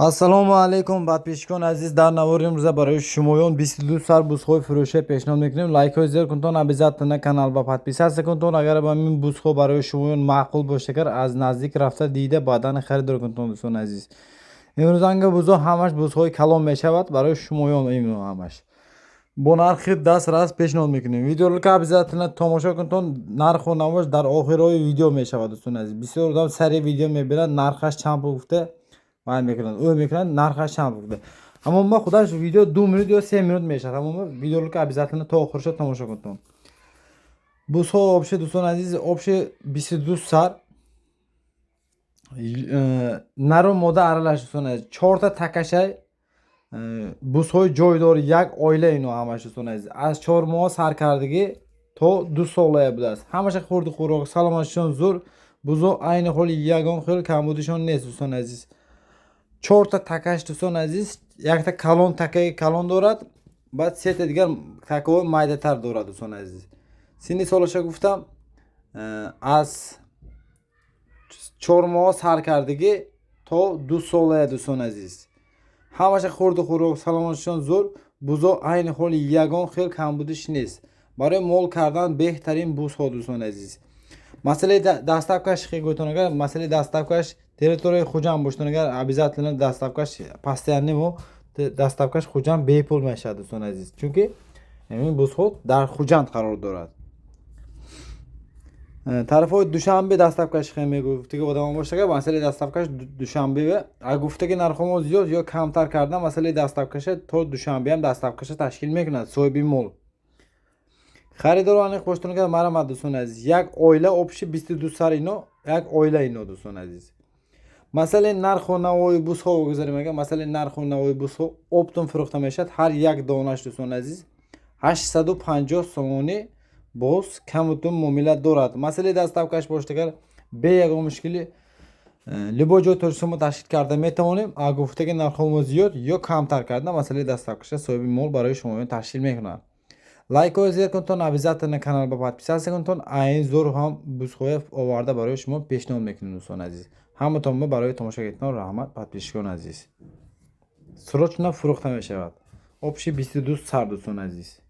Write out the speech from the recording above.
ассалому алайкум подписчикон азиз, дар навори имрӯза барои шумоён 22 сар бузхои фурӯшӣ пешниҳод мекунем. Лайкҳои зиёд кунтон, обязательно канал ба подписатсия кунтон. Агар ба мин бузхо барои шумоён маъқул бошагар аз наздик рафта дида баъдан харидор кунтон. дӯстон азиз, имрӯз анга бузо ҳамаш бузхои калон мешавад барои шумоён. имро ҳамаш бо нархи дастрас пешниҳод мекунем. Видеоро обязательно тамошо кунтон. Нарху навош дар охирои видео мешавад. дӯстон азиз, бисёр одам сари видео мебинад, нархаш чанд пул гуфта ман мекунад, ӯ мекунад, нархаш чанд пул гуфта. Ҳамон худаш видео 2 минут ё 3 минут мешавад. Ҳамон видеоро обязательно то охирша тамошо кунтон. бузхо обши, дӯстон азиз, обши 22 сар нару мода аралаш. дӯстон азиз, 4 та такашай бузхои ҷойдор, як оила ино ҳамаш. дӯстон азиз, аз 4 моҳ саркардагӣ то 2 солая будааст. ҳамаша хурди хӯрок, саломатшон зур. бузо айни холи ягон хел камбудишон нест. дӯстон азиз, 4 та такаш. дӯстон азиз, якта калон, такаи калон дорад, баъд 3 та дигар такаҳои майдатар дорад. дӯстон азиз, синни солаша гуфтам аз 4 моҳ саркардагӣ то 2 солая. дӯстон азиз, ҳамаша хурди хӯрок, саломатшон зур. бузо айни холи ягон хел камбудиш нест. барои мол кардан беҳтарин бузҳо. дӯстон азиз, масъалаи даставкаш хе гӯтон, агар масъалаи даставкаш территорияи хуҷанд боштон, агар обязательно даставкаш постоянно даставкаш хуҷанд бепул мешавад. дӯстон азиз, чунки ин бузҳо дар хуҷанд қарор дорад. тарафҳои душанбе даставкаш хе мегуфтаги одамон боштага, масъалаи даставкаш душанбе а гуфтаги нархҳомо зиёд ё камтар кардан, масъалаи даставкаша то душанбе ҳам даставкаша ташкил мекунад соҳиби мол. харидоро аниқ боштон, агар марамад. дӯстон азиз, як оила обши 22 сар ино, як оила ино. дӯстон азиз, масъалаи нарху навои бузҳо гузарем. агар масъалаи нарху навои бузҳо оптон фурӯхта мешавад, ҳар як донаш. дӯстон азиз, 850 сомонӣ боз камутун муомила дорад. масъалаи даставкаш боштагар бе ягон мушкилӣ либо ҷо торсумо ташкил карда метавонем. а гуфтаги нархҳомо зиёд ё камтар карда, масъалаи даставкаша соҳиби мол барои шумоён ташкил мекунад. лайкҳои зиёд кунтон, обязательно канал ба подписатсия кунтон. айн зур ҳам бузхоя оварда барои шумо пешниҳод мекунем. дӯстон азиз, ҳаматонро барои тамошо кардан раҳмат. подписчикон азиз, срочно фурӯхта мешавад. обши 22 сар. дӯстон азиз.